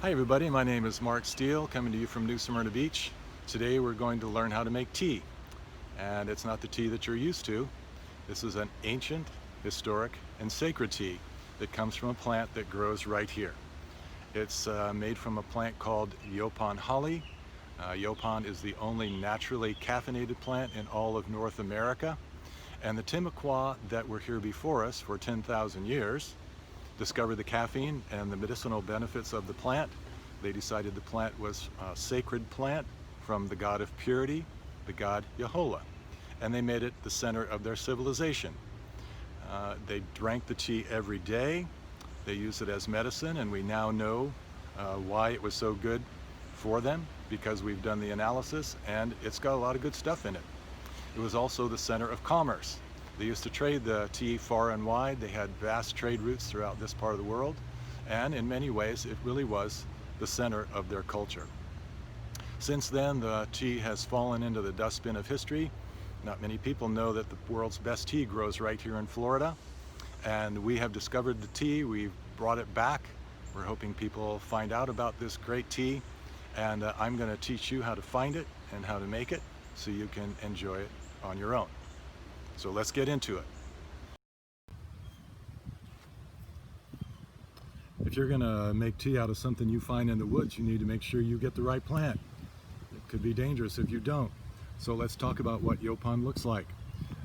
Hi everybody, my name is Mark Steele, coming to you from New Smyrna Beach. Today we're going to learn how to make tea. And it's not the tea that you're used to. This is an ancient, historic, and sacred tea that comes from a plant that grows right here. It's made from a plant called Yaupon Holly. Yaupon is the only naturally caffeinated plant in all of North America. And the Timucua that were here before us for 10,000 years discovered the caffeine and the medicinal benefits of the plant. They decided the plant was a sacred plant from the god of purity, the god Yahuwah, and they made it the center of their civilization. They drank the tea every day. They used it as medicine, and we now know why it was so good for them, because we've done the analysis, and it's got a lot of good stuff in it. It was also the center of commerce. They used to trade the tea far and wide. They had vast trade routes throughout this part of the world, and in many ways it really was the center of their culture. Since then, the tea has fallen into the dustbin of history. Not many people know that the world's best tea grows right here in Florida, and we have discovered the tea. We've brought it back. We're hoping people find out about this great tea, and I'm going to teach you how to find it and how to make it so you can enjoy it on your own. So let's get into it. If you're going to make tea out of something you find in the woods, you need to make sure you get the right plant. It could be dangerous if you don't. So let's talk about what Yaupon looks like.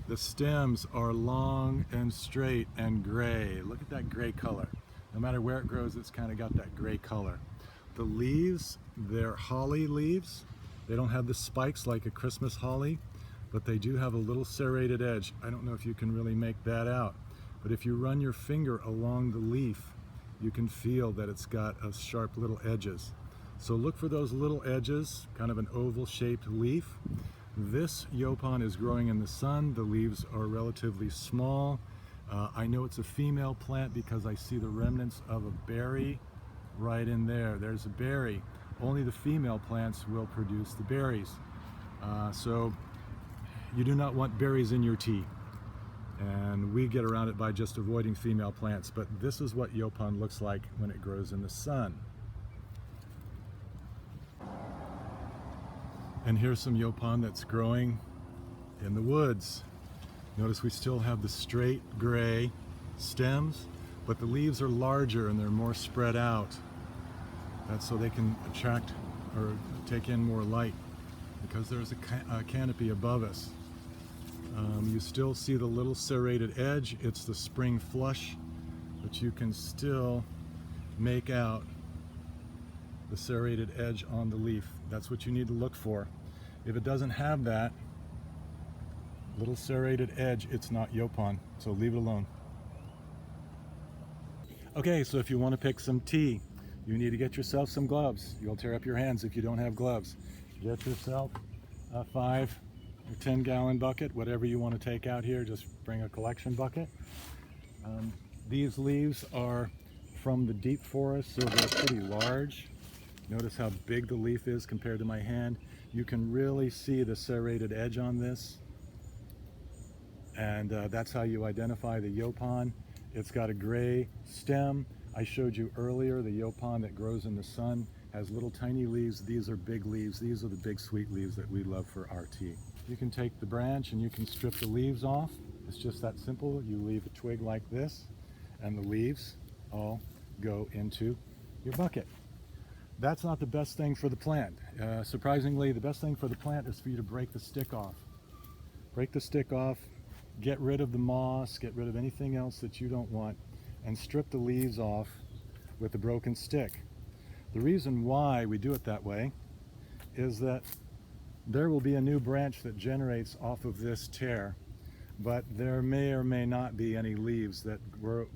The stems are long and straight and gray. Look at that gray color. No matter where it grows, it's kind of got that gray color. The leaves, they're holly leaves. They don't have the spikes like a Christmas holly, but they do have a little serrated edge. I don't know if you can really make that out, but if you run your finger along the leaf, you can feel that it's got a sharp little edges. So look for those little edges, kind of an oval shaped leaf. This Yaupon is growing in the sun. The leaves are relatively small. I know it's a female plant because I see the remnants of a berry right in there. There's a berry. Only the female plants will produce the berries. So you do not want berries in your tea, and we get around it by just avoiding female plants, but this is what Yaupon looks like when it grows in the sun. And here's some Yaupon that's growing in the woods. Notice we still have the straight gray stems, but the leaves are larger and they're more spread out. That's so they can attract or take in more light, because there's a canopy above us. You still see the little serrated edge. It's the spring flush, but you can still make out the serrated edge on the leaf. That's what you need to look for. If it doesn't have that little serrated edge, it's not Yaupon, so leave it alone. Okay, so if you want to pick some tea, you need to get yourself some gloves. You'll tear up your hands if you don't have gloves. Get yourself a 5 or 10 gallon bucket, whatever you want to take out here. Just bring a collection bucket. These leaves are from the deep forest, so they're pretty large. Notice how big the leaf is compared to my hand. You can really see the serrated edge on this, and that's how you identify the Yaupon. It's got a gray stem. I showed you earlier the Yaupon that grows in the sun has little tiny leaves. These are big leaves. These are the big sweet leaves that we love for our tea. You can take the branch and you can strip the leaves off. It's just that simple. You leave a twig like this, and the leaves all go into your bucket. That's not the best thing for the plant. Surprisingly, the best thing for the plant is for you to break the stick off. Break the stick off, get rid of the moss, get rid of anything else that you don't want, and strip the leaves off with a broken stick. The reason why we do it that way is that there will be a new branch that generates off of this tear, but there may or may not be any leaves that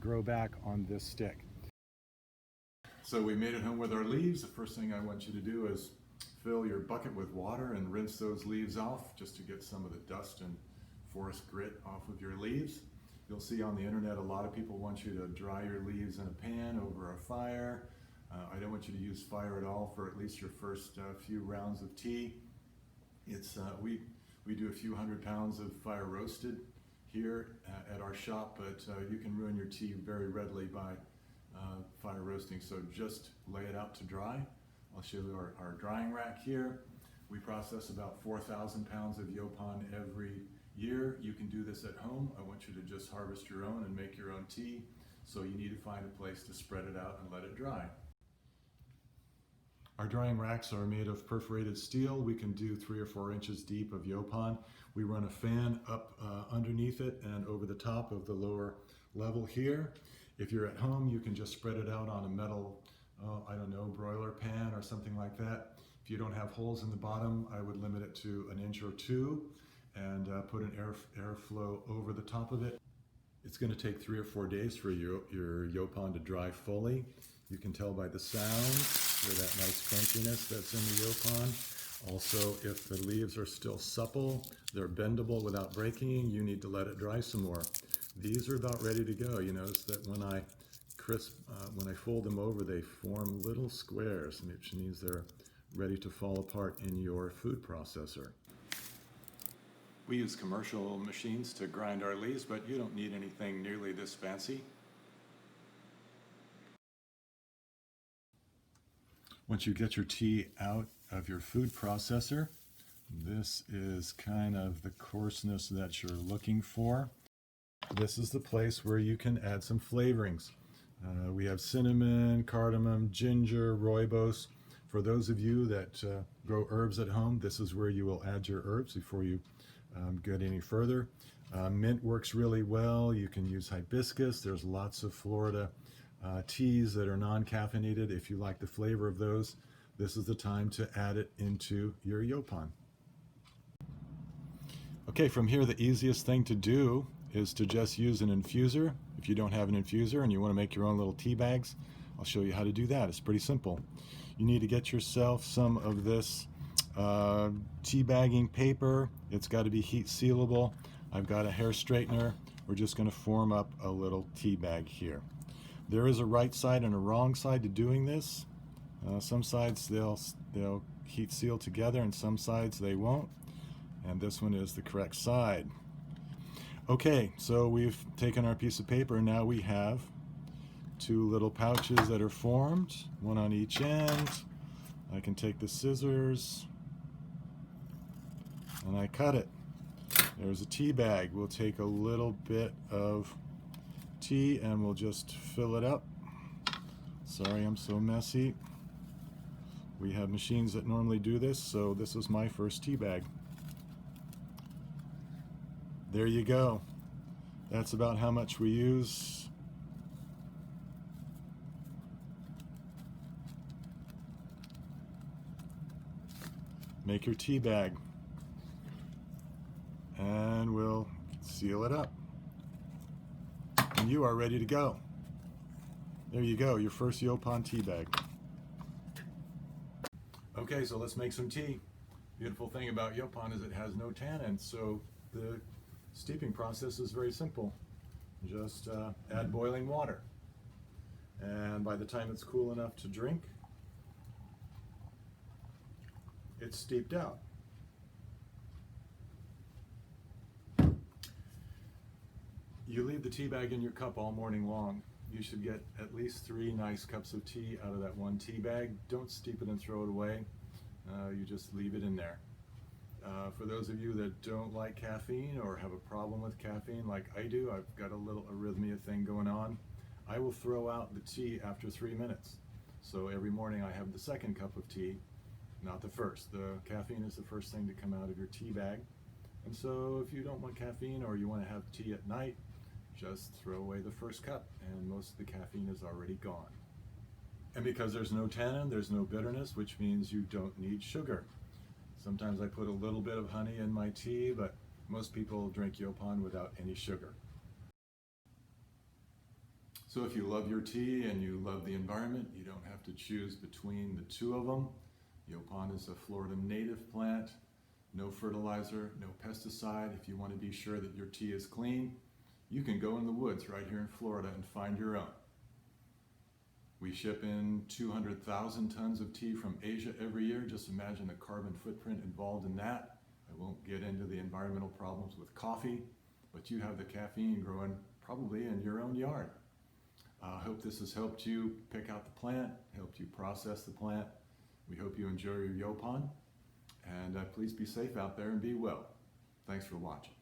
grow back on this stick. So we made it home with our leaves. The first thing I want you to do is fill your bucket with water and rinse those leaves off, just to get some of the dust and forest grit off of your leaves. You'll see on the internet a lot of people want you to dry your leaves in a pan over a fire. I don't want you to use fire at all for at least your first few rounds of tea. We do a few 100 pounds of fire roasted here at our shop, but you can ruin your tea very readily by fire roasting, so just lay it out to dry. I'll show you our drying rack here. We process about 4,000 pounds of Yaupon every year. You can do this at home. I want you to just harvest your own and make your own tea. So you need to find a place to spread it out and let it dry. Our drying racks are made of perforated steel. We can do 3 or 4 inches deep of Yaupon. We run a fan up underneath it and over the top of the lower level here. If you're at home, you can just spread it out on a metal, I don't know, broiler pan or something like that. If you don't have holes in the bottom, I would limit it to 1 inch or 2 and put an airflow over the top of it. It's going to take 3 or 4 days for your Yaupon to dry fully. You can tell by the sound, or that nice crunchiness that's in the Yaupon. Also, if the leaves are still supple, they're bendable without breaking, you need to let it dry some more. These are about ready to go. You notice that when I fold them over, they form little squares, which means they're ready to fall apart in your food processor. We use commercial machines to grind our leaves, but you don't need anything nearly this fancy. Once you get your tea out of your food processor, this is kind of the coarseness that you're looking for. This is the place where you can add some flavorings. We have cinnamon, cardamom, ginger, rooibos. For those of you that grow herbs at home, this is where you will add your herbs before you get any further. Mint works really well. You can use hibiscus. There's lots of Florida teas that are non-caffeinated. If you like the flavor of those, this is the time to add it into your Yaupon. Okay, from here the easiest thing to do is to just use an infuser. If you don't have an infuser and you want to make your own little tea bags, I'll show you how to do that. It's pretty simple. You need to get yourself some of this tea bagging paper. It's got to be heat sealable. I've got a hair straightener. We're just going to form up a little tea bag here. There is a right side and a wrong side to doing this. Some sides they'll heat seal together and some sides they won't. And this one is the correct side. Okay, so we've taken our piece of paper and now we have 2 little pouches that are formed, one on each end. I can take the scissors and I cut it. There's a tea bag. We'll take a little bit of tea and we'll just fill it up. Sorry, I'm so messy. We have machines that normally do this, so this is my first tea bag. There you go. That's about how much we use. Make your tea bag. And we'll seal it up. And you are ready to go. There you go, your first Yaupon tea bag. Okay, so let's make some tea. Beautiful thing about Yaupon is it has no tannin, so the steeping process is very simple. Just add boiling water. And by the time it's cool enough to drink, it's steeped out. You leave the tea bag in your cup all morning long. You should get at least 3 nice cups of tea out of that one tea bag. Don't steep it and throw it away. You just leave it in there. For those of you that don't like caffeine or have a problem with caffeine like I do, I've got a little arrhythmia thing going on, I will throw out the tea after 3 minutes. So every morning I have the second cup of tea, not the first. The caffeine is the first thing to come out of your tea bag. And so if you don't want caffeine or you want to have tea at night, just throw away the first cup and most of the caffeine is already gone. And because there's no tannin, there's no bitterness, which means you don't need sugar. Sometimes I put a little bit of honey in my tea, but most people drink Yaupon without any sugar. So if you love your tea and you love the environment, you don't have to choose between the 2 of them. Yaupon is a Florida native plant, no fertilizer, no pesticide. If you want to be sure that your tea is clean, you can go in the woods right here in Florida and find your own. We ship in 200,000 tons of tea from Asia every year. Just imagine the carbon footprint involved in that. I won't get into the environmental problems with coffee, but you have the caffeine growing probably in your own yard. I hope this has helped you pick out the plant, helped you process the plant. We hope you enjoy your Yaupon, and please be safe out there and be well. Thanks for watching.